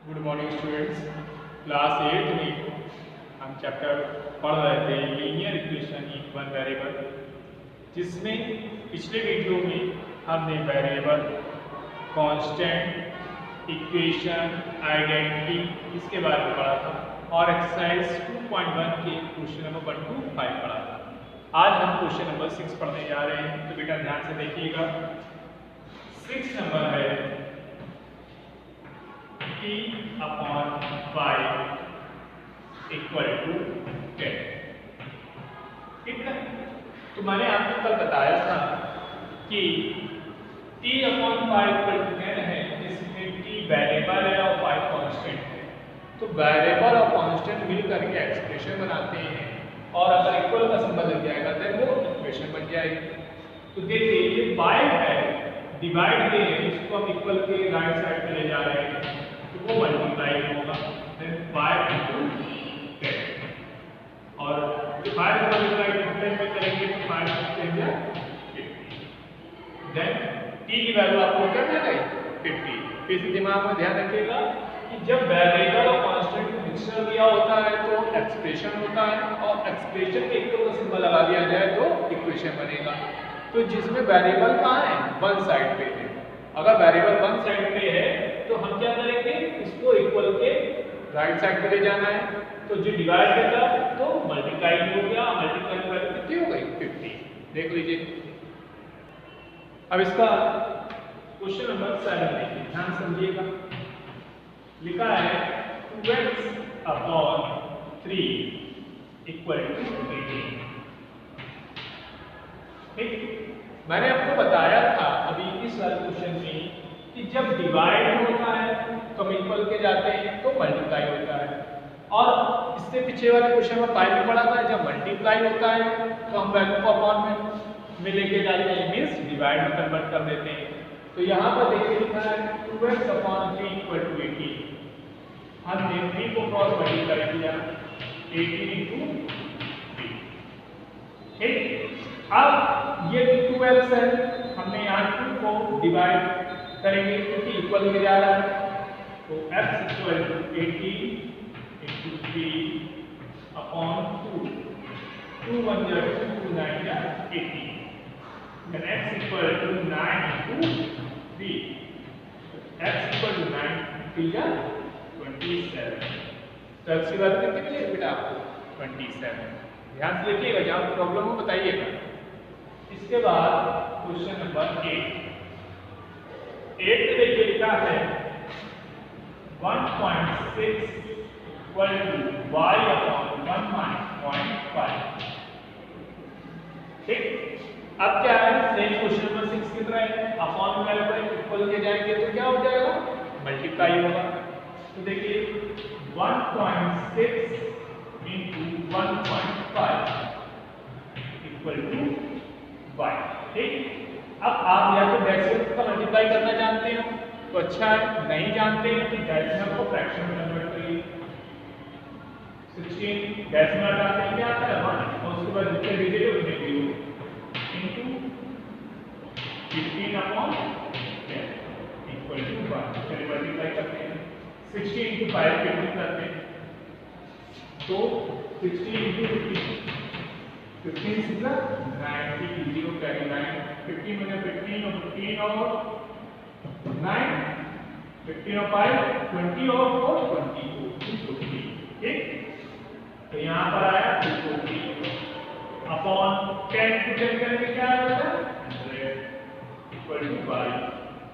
Good morning students. Class 8 में हम chapter पढ़ रहे थे linear equation in one variable, जिसमें पिछले वीडियो में हमने वेरिएबल, कांस्टेंट, इक्वेशन, आइडेंटिटी इसके बारे में पढ़ा था और एक्सरसाइज 2.1 के क्वेश्चन नंबर 1 to 5 पढ़ा था। आज हम क्वेश्चन नंबर 6 पढ़ने जा रहे हैं, तो बेटा ध्यान से देखिएगा। 6 नंबर है T upon 5 इक्वल टू 10। ठीक है, तो मैंने आपको कल बताया था कि T upon 5 इक्वल टू 10 है, जिसमें T वेरिएबल है और 5 कांस्टेंट है। तो वेरिएबल और कांस्टेंट मिल करके एक्सप्रेशन बनाते हैं और अगर इक्वल का सिंबल लग जाएगा तो वो इक्वेशन बन जाएगी। तो देखिए ये 5 है, डिवाइड में इसको हम इक्वल के राइट साइड पे ले जा रहे हैं, तो वो मल्टीप्लाई होगा, देन 5 into 10 और 5 मल्टीप्लाई 10 में करेंगे तो 5 10 या 50। देन t की वैल्यू आपको क्या मिल गई 50। फिर से दिमाग में ध्यान रखिएगा कि जब वेरिएबल और कांस्टेंट को मिक्सचर दिया होता है तो एक्सप्रेशन होता है और एक्सप्रेशन के इक्वल का सिंबल लगा दिया जाए तो इक्वेशन बनेगा। तो जिसमें वेरिएबल कहाँ है, वन साइड पे है। अगर वेरिएबल वन साइड पे है तो हम क्या करेंगे, इसको इक्वल के राइट साइड पे ले जाना है। तो जो डिवाइड करता तो मल्टीप्लाई हो गया, मल्टीप्लाई की वैल्यू कितनी हो गई 50। देख लीजिए। अब इसका क्वेश्चन नंबर 7 देखिए, ध्यान समझिएगा। लिखा है 2x अपॉन 3 इक्वल टू 18। ठीक, मैंने आपको बताया था अभी इस वाले क्वेश्चन में कि जब डिवाइड होता है तो हम इक्वल के जाते हैं तो मल्टीप्लाई होता है, और इससे पीछे वाले क्वेश्चन में 5 में पढ़ा था जब मल्टीप्लाई होता है तो हम वैल्यू को अपॉन में लेके जाते हैं, मींस डिवाइड में कन्वर्ट कर देते हैं। तो यहाँ पर देखिए लिखा है 2x अपॉन 3 इक्वल टू 18। हमने 3 को क्रॉस मल्टीप्लाई किया 18 into 3। ठीक, अब ये 2x है, हमने यहाँ 2 को डिवाइड करेंगे क्योंकि इक्वल में जा रहा है, तो x equal to 18 into 3 upon 2। 2 1 जा 2 9 जा 18। then x equal to 9 into 3। x equal to 9 3 जा 27। तो x की वैल्यू कितनी मिलेगी बेटा आपको 27। ध्यान से देखिएगा, जहाँ प्रॉब्लम हो बताइएगा। इसके बाद क्वेश्चन नंबर 8 में देखिए लिखा है 1.6 इक्वल टू y अपॉन 1.5। ठीक, अब क्या है, सेम क्वेश्चन नंबर 6 की तरह है, अपॉन वैल्यू पर इक्वल के जाएंगे तो क्या हो जाएगा, मल्टीप्लाई होगा। तो देखिए 1.6 into 1.5 इक्वल टू y। ठीक, अब आप या तो डेसिमल का मल्टीप्लाई करना जानते हो तो अच्छा है, नहीं जानते हैं तो डेसिमल को फ्रैक्शन में कन्वर्ट करिए। 16 डेसिमल डालते हैं क्या आता है 1, और उसके बाद जितने डिजिट है उतने 0 इनटू 15 अपॉन 10 इक्वल टू 1। चलिए मल्टीप्लाई करते हैं, 60 into 5 50 करते हैं, तो 60 into 50 15 6 90 0 कैरी 9 15 में 15 और 15 और 9 15 और 5 20 और 4 22। ठीक, तो यहाँ पर आया 240 अपॉन 10 to 10 करेंगे क्या आएगा 100 इक्वल टू y।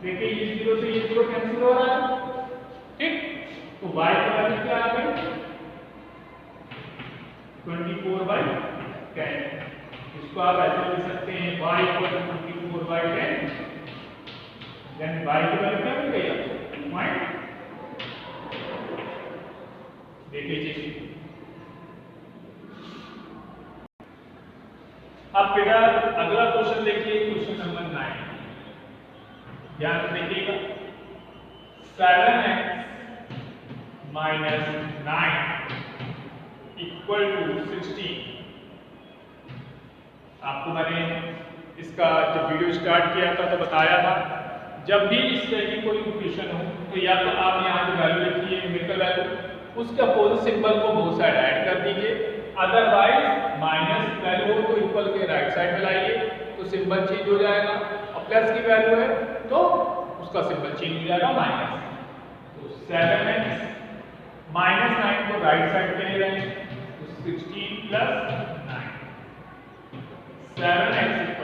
देखिए ये 0 से ये 0 कैंसिल हो रहा है। ठीक, तो y की वैल्यू क्या आ गई 24/10। इसको आप ऐसे लिख सकते हैं y equal to 24/10। Then y की वैल्यू क्या मिल गई आपको 2. देख लीजिए। अब बेटा अगला क्वेश्चन देखिए, क्वेश्चन नंबर 9। ध्यान से देखिएगा। 7x minus 9 equal to 16। आपको मैंने इसका जब वीडियो स्टार्ट किया था तो बताया था जब भी इस तरह की कोई इक्वेशन हो तो या तो आप यहाँ जो वैल्यू रखिए न्यूमेरिकल वैल्यू उसके अपोजिट सिंबल को बोथ साइड ऐड कर दीजिए, अदरवाइज माइनस वैल्यू हो तो इक्वल के राइट साइड में लाइए तो सिंबल चेंज हो जाएगा, और प्लस की वैल्यू है तो उसका सिंबल चेंज हो जाएगा माइनस। तो 7x -9 को राइट साइड पे ले रहे हैं तो 16 + 9, 7x =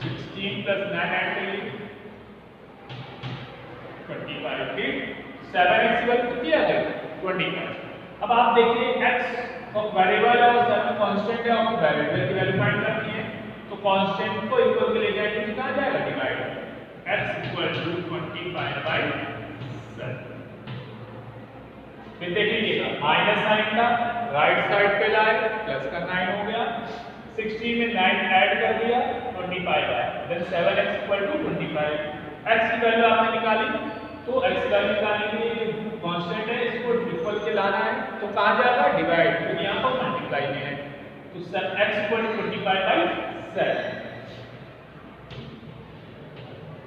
16 + 9 ऐड करिए 25, फिर 7x की वैल्यू कितनी आ गई 25। अब आप देखिए x वेरिएबल है और 7 कांस्टेंट है और वेरिएबल की वैल्यू फाइंड करनी है, तो कांस्टेंट को इक्वल के ले जाएंगे तो कहां जाएगा डिवाइड, x = 25/7। फिर देख लीजिएगा -9 था राइट साइड पे लाए प्लस का 9 हो गया, 16 में 9 ऐड कर दिया 25 आया, देन 7x = 25। x की वैल्यू आपने निकाली तो x की वैल्यू निकालने के लिए जो कांस्टेंट है इसको इक्वल के लाना है तो कहां जाएगा डिवाइड, तो यहां पर मल्टीप्लाई में है तो x = 25/7।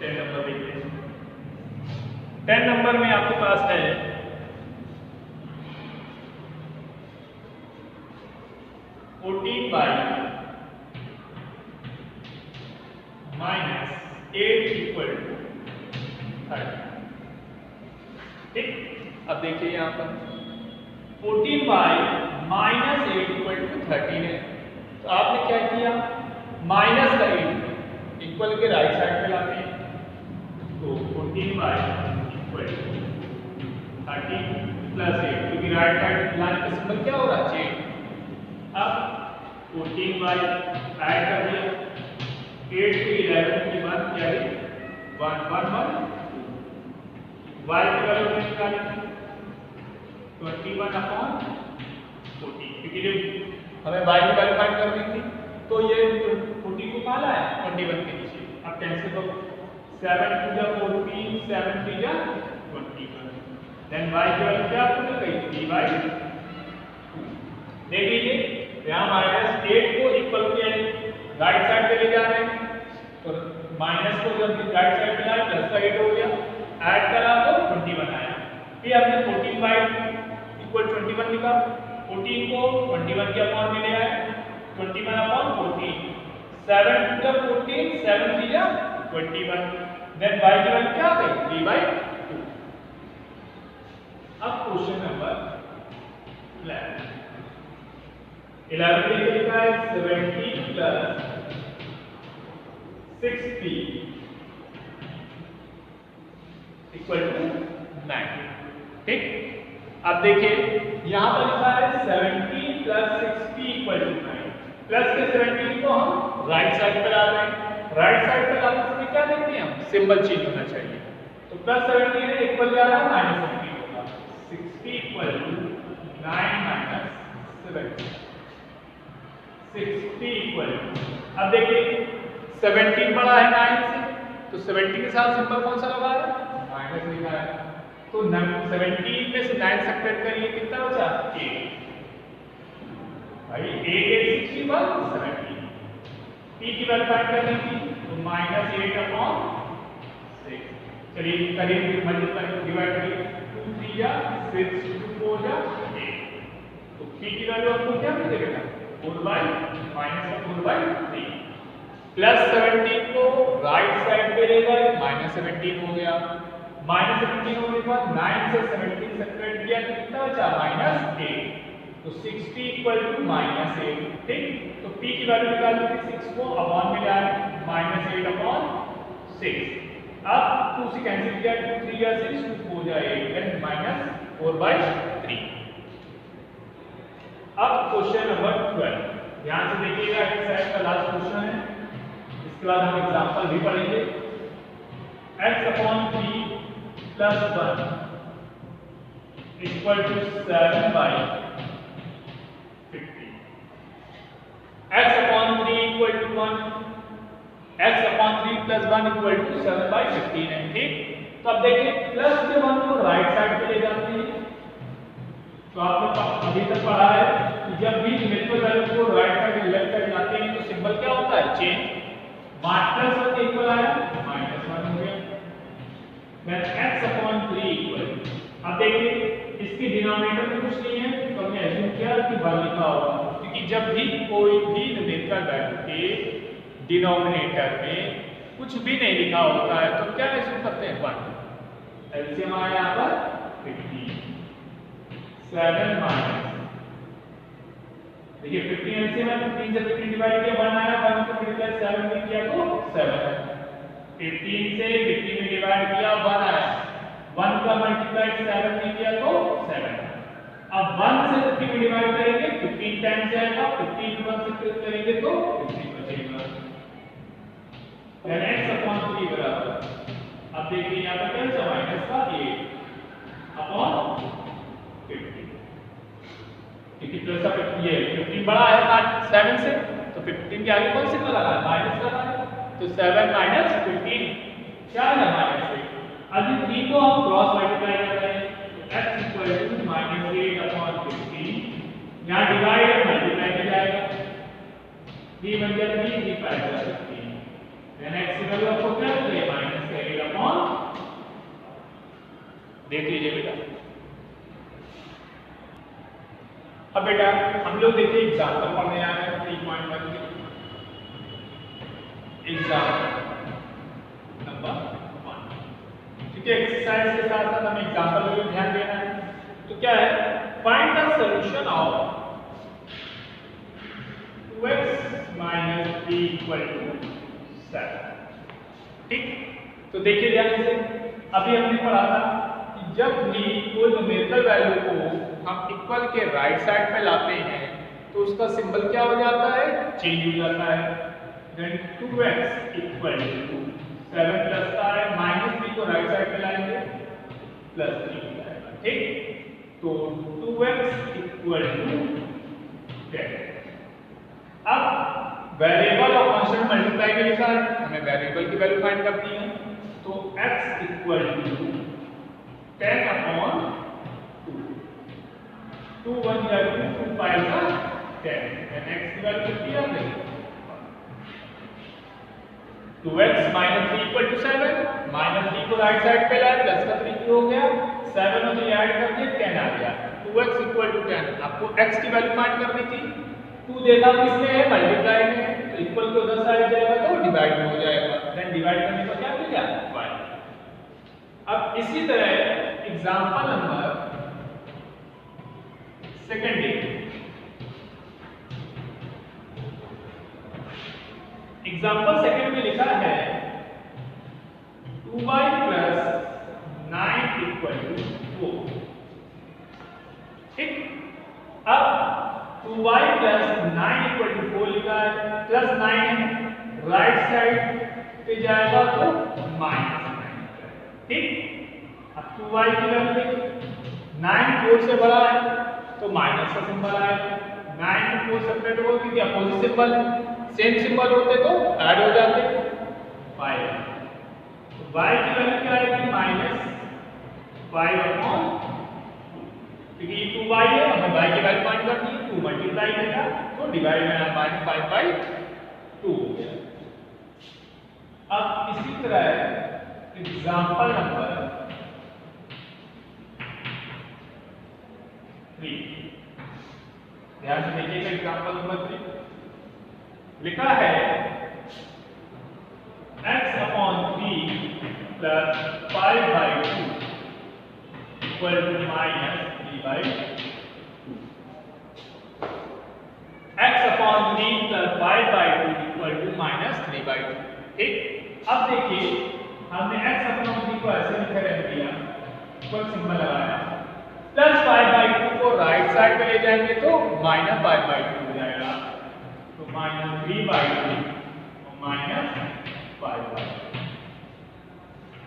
10 नंबर देखिए, 10 नंबर में आपके पास है 14/-8 = 30। ठीक, अब देखिए यहाँ पर 14/-8 = 13 है, तो आपने क्या किया माइनस का 8 इक्वल के राइट साइड पे लाते हैं तो 14/8 = 13 + 8 क्योंकि राइट साइड लाने का सिंबल क्या हो रहा है चेंज। अब 14/8 ऐड कर दिया 8 से 11 की 1 क्या है 1 1 1, y की वैल्यू निकाली 21/40 क्योंकि जब हमें y की वैल्यू फाइंड करनी थी तो ये 40 को कहाँ लाया 21 के नीचे। अब कैंसिल करो 7 × 14 7 × 21, देन y की वैल्यू क्या आपको मिल गई 3/2। देख लीजिए यहाँ -8 को इक्वल के राइट साइड पे ले जा रहे हैं तो माइनस को जब राइट साइड पे लाए प्लस का 8 हो गया, ऐड करा तो 21 आया, फिर हमने 14/21 लिखा, 14 को 21 के अपॉन में ले आए 21/14, 7 × 14 7 × 21, देन y की वैल्यू क्या आ गई 3/2। अब क्वेश्चन नंबर 11 में लिखा है 70 + 60 = 9। ठीक, अब देखिए यहां पर लिखा है 70 + 60 = 9, प्लस के 17 को हम राइट साइड पर ला रहे हैं, राइट साइड पर लाने से क्या देखते हैं हम सिंबल चेंज होना चाहिए, तो +17 है इक्वल जा रहा है -17 होगा 60 = 9 - 17 60 अब देखिए 17 बड़ा है 9 से तो 70 के साथ सिंबल कौन सा लगा है माइनस लिखा है, तो 17 में से 9 सब्ट्रैक्ट करिए कितना बचा 8 भाई 8 61 17 p की वैल्यू फाइंड करनी थी तो -8/6 चलिए करिए मल्टीप्लाई डिवाइड करिए 2 3 या 6 2 4 या 8 तो p की वैल्यू आपको क्या मिलेगा बेटा 4/-4/3 प्लस 17 को राइट साइड पे ले गए -17 हो गया, -17 होने के बाद 9 से 17 सब्ट्रैक्ट किया तो कितना बचा -8 तो 60 = -8। ठीक, तो p की वैल्यू निकालनी थी 6 को अपॉन में लाए -8/6, अब 2 से कैंसिल किया 2 3 या 6 2 4 या 8 देन -4/3। अब क्वेश्चन नंबर 12 ध्यान से देखिएगा, एक्सरसाइज का लास्ट क्वेश्चन है, इसके बाद हम एग्जांपल भी पढ़ेंगे। x/3 + 1 = 7/50 x/3 = 1 x/3 + 1 = 7/15 है। ठीक, तो अब देखिए प्लस के 1 को राइट साइड पे ले जाते हैं, तो आपने अभी तक पढ़ा है कि जब भी न्यूमेरिकल वैल्यू को राइट साइड या लेफ्ट साइड लाते हैं तो सिंबल क्या होता है चेंज, -1 के इक्वल आया -1 हो गया, when x upon 3 इक्वल, अब देखिए इसकी डिनोमिनेटर में कुछ नहीं है तो हमने एज्यूम किया कि 1 लिखा होगा, क्योंकि जब भी कोई भी न्यूमेरिकल वैल्यू के डिनोमिनेटर में कुछ भी नहीं लिखा होता है तो क्या एज्यूम करते हैं 1। एलसीएम आया यहाँ पर 15, 7 माइनस, देखिए 15 एलसीएम है, 15 से 15 डिवाइड किया 1 आया, 1 को मल्टीप्लाई 7 में किया तो 7 है, 15 से 50 में डिवाइड किया 1 आया, 1 का मल्टीप्लाई 7 में किया तो 7। अब 1 से 50 में डिवाइड करेंगे 15 टाइम्स आएगा, 15 को 1 से स्प्लिट करेंगे तो 50 बचेगा। then x upon 3 बराबर, अब देखिए यहाँ पर क्या है माइनस का 8 अपॉन 50, क्योंकि प्लस का 50 है, 15 बड़ा है 7 से तो 15 के आगे कौन सिग्नल लगा है माइनस का है, तो 7 माइनस 15 क्या है -8। अब ये 3 को हम क्रॉस मल्टीप्लाई कर रहे हैं तो x इक्वल टू -8 अपॉन 15, यहाँ डिवाइड और मल्टीप्लाई किया जाएगा, 3 बन गया 3, 3 5 जा 15, देन x की वैल्यू आपको क्या मिलेगी -8 अपॉन, देख लीजिए बेटा। अब बेटा हम लोग देखिए एग्जांपल पढ़ने आ रहे हैं 3.1 के एग्जांपल नंबर 1, ठीक है। एक्सरसाइज के साथ साथ हमें एग्जांपल पे भी ध्यान देना है। तो क्या है, find the solution of 2x - 3 = 7, ठीक। तो देखिए ध्यान से, अभी हमने पढ़ा था कि जब भी कोई न्यूमेरिकल वैल्यू को हम इक्वल के राइट साइड पे लाते हैं तो उसका सिंबल क्या हो जाता है, चेंज हो जाता है। देन 2x = 7 प्लस का है, -3 को राइट साइड पे लाएंगे +3 हो जाएगा, ठीक। तो 2x = 10। अब वेरिएबल और कांस्टेंट मल्टीप्लाई में लिखा है, हमें वेरिएबल की वैल्यू फाइंड करनी है, तो x = 10 अपॉन 2, 1 या 2, 2 5 का 10, and x की वैल्यू कितनी आ गई 2x - 3 = 7, -3 को राइट साइड पे लाए, प्लस का 3 हो गया, 7 और 3 ऐड कर दिए 10 आ गया, 2x = 10। आपको x की वैल्यू फाइंड करनी थी, 2 देखा किसमें है, मल्टीप्लाई में, तो इक्वल के उधर साइड जाएगा तो डिवाइड में हो जाएगा, देन डिवाइड करने पर क्या मिलेगा 5। अब इसी तरह example number second example second में लिखा है 2y + 9 = 4, ठीक। अब 2y + 9 = 4 लिखा है, +9 है, राइट साइड पे जाएगा तो -9, ठीक। अब 2y की वैल्यू देखिए, 9 4 से बड़ा है तो माइनस का सिंबल आएगा, 9 4 सेपरेट हो क्योंकि अपोजिट सिंबल है, सेम सिंबल होते तो ऐड हो जाते 5। तो y की वैल्यू क्या आएगी -5 अपॉन, क्योंकि 2y है, हमें y की वैल्यू फाइंड करनी है, 2 मल्टीप्लाई करेगा तो डिवाइड में -5/2 हो गया। अब इसी तरह एग्जांपल नंबर 3, ध्यान से देखिएगा, एग्जांपल नंबर 3 लिखा है x upon 3 plus 5/2 equal to -3/2, x upon 3 plus 5/2 equal to -3/2, ठीक। अब देखिए हमने x अपॉन 3 को ऐसे लिखा रख दिया, इक्वल सिंबल लगाया, प्लस 5/2 को राइट साइड पे ले जाएंगे तो -5/2 हो जाएगा, तो -3/2 और -5/2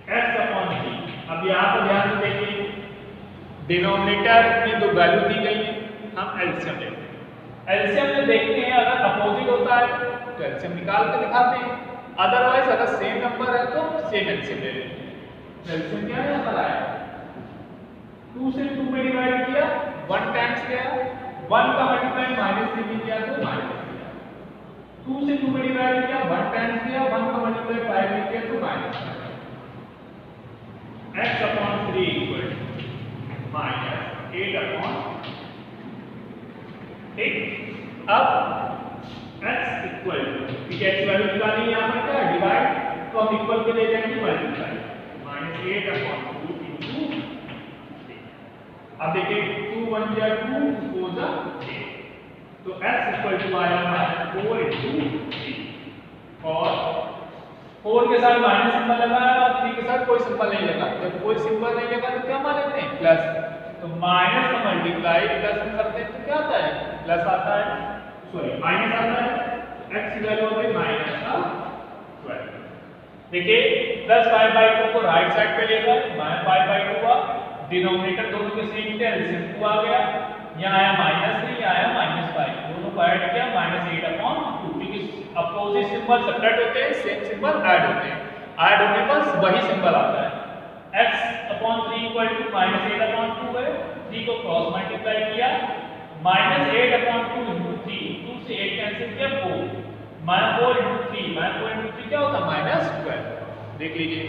x अपॉन 3। अब यहाँ पर ध्यान से देखिए, डिनोमिनेटर में दो वैल्यू दी गई है, हम एलसीएम लेते हैं। एलसीएम में देखते हैं अगर अपोजिट होता है तो एलसीएम निकाल के दिखाते हैं, अदरवाइज अगर सेम नंबर है तो सेम एलसीएम ले लेते हैं। एलसीएम क्या है, यहाँ पर आया 2 से 2 में डिवाइड किया 1 टाइम्स गया, 1 का मल्टीप्लाई -3 में किया तो -3, 2 से 2 में डिवाइड किया 1 टाइम्स गया, 1 का मल्टीप्लाई 5 में किया तो -5। x upon 3 equal to minus 8 upon, ठीक। अब x इक्वल टू, ठीक है, x वैल्यू निकालनी है, यहाँ पर क्या डिवाइड, तो हम इक्वल के ले जाएंगे मल्टीप्लाई, माइनस 8 अपॉन 2 इंटू, अब देखिए 2 1 जा 2 4 जा 8, तो x इक्वल टू आया माइनस 4 इंटू 3, और 4 के साथ माइनस सिंबल लगा है और 3 के साथ कोई सिंबल नहीं लगा, जब कोई सिंबल नहीं लगा तो क्या मान लेते हैं प्लस, तो माइनस का मल्टीप्लाई प्लस में करते हैं तो क्या आता है प्लस आता है, सॉरी माइनस आता है, x की वैल्यू हो गई माइनस का 12। देखिए प्लस 5/2 को राइट साइड पे ले गए, माइनस 5/2 हुआ, डिनोमिनेटर दोनों के सेम थे, एलसीएम 2 आ गया, यहाँ आया -3, यहाँ आया -5, दोनों को ऐड किया -8 अपॉन 2, क्योंकि अपोजिट सिंबल सेपरेट होते हैं, सेम सिंबल ऐड होते हैं, ऐड होने पर वही सिंबल आता है। x upon 3 equal to -8 upon 2 है, 3 को क्रॉस मल्टीप्लाई किया, -8 अपॉन 2 इंटू 3, 2 से 8 कैंसिल किया 4, -4 इंटू 3, -4 इंटू 3 क्या होता है -12, देख लीजिए।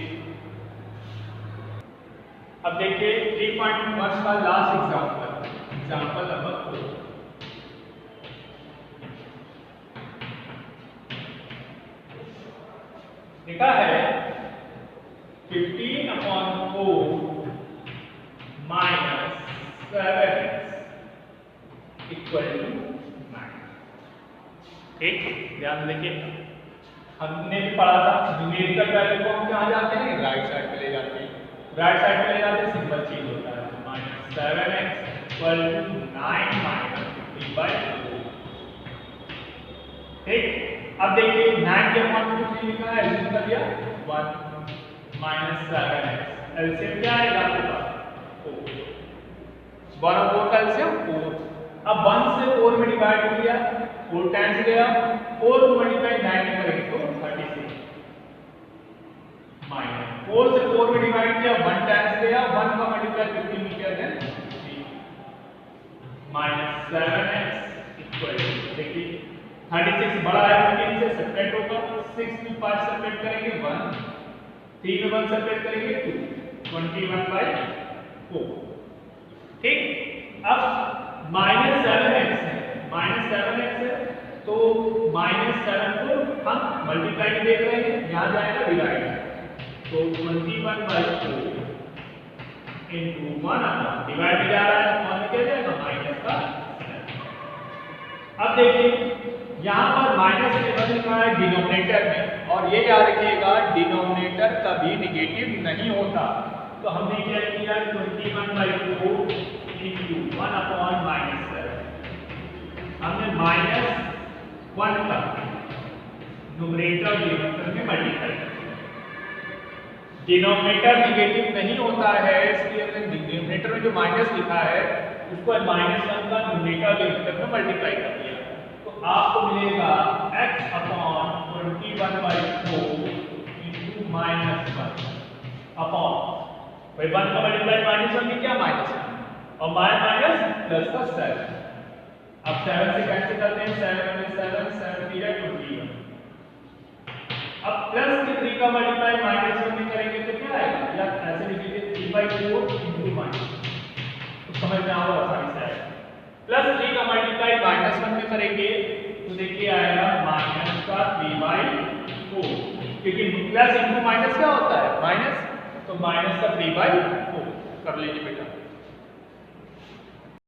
अब देखिए 3.1 का लास्ट एग्जांपल नंबर 4, लिखा है 15 upon 4 minus 7x equal to 9, ठीक, ध्यान देखिए हमने भी पढ़ा था न्यूमेरिकल वैल्यू को हम कहाँ जाते हैं राइट साइड पे ले जाते हैं, राइट साइड पे ले जाते हैं सिंबल चेंज होता है, -7x इक्वल टू 9 माइनस 50/4, ठीक। अब देखिए 9 के अपॉन 2 लिखा है, एलसीएम कर दिया 1 माइनस 7x, एलसीएम क्या आएगा आपके पास 4, 1 और 4 का एलसीएम 4, अब 1 से 4 में डिवाइड किया 4 टाइम्स गया, 4 को मल्टीप्लाई 9 में करेंगे तो 36, माइनस 4 से 4 में डिवाइड किया 1 टाइम्स गया, 1 का मल्टीप्लाई 15 में किया then 3, minus 7x equal to, देखिए 36 बड़ा है 15 से, सेपरेट होगा, 6 में 5 सेपरेट करेंगे 1, 3 में 1 सेपरेट करेंगे 2, 21/4, ठीक। अब -7x है, -7x है, तो -7 को हम मल्टीप्लाई में देख रहे हैं, यहाँ जाएगा डिवाइड, तो 21/4 इंटू 1 अपॉन, डिवाइड में जा रहा है अपॉन क्या जाएगा माइनस का 7। अब देखिए यहाँ पर -7 लिखा है डिनोमिनेटर में, और ये याद रखिएगा डिनोमिनेटर कभी निगेटिव नहीं होता, तो हमने क्या किया 21/4 इंटू 1 अपॉन -7, हमने -1 का न्यूमरेटर डिनोमिनेटर में मल्टीप्लाई किया, डिनोमिनेटर निगेटिव नहीं होता है, इसलिए हमने डिनोमिनेटर में जो माइनस लिखा है उसको -1 का न्यूमरेटर डिनोमिनेटर में मल्टीप्लाई कर दिया, तो आपको मिलेगा x अपॉन 21/4 इंटू -1 अपॉन, भाई 1 का मल्टीप्लाई -1 में क्या -1 और माइनस प्लस का 7, अब 7 से कैंसिल करते हैं, 7 में 7 7 3 21, अब प्लस के 3 का मल्टीप्लाई -1 में करेंगे तो क्या आएगा, या ऐसे लिख लीजिए 3/4 इंटू -, तो समझ में आओ आसानी से आएगा, प्लस 3 का मल्टीप्लाई -1 में करेंगे तो देखिए आएगा माइनस का 3/4, क्योंकि प्लस इंटू माइनस क्या होता है माइनस, तो माइनस का 3/4 कर लीजिए बेटा।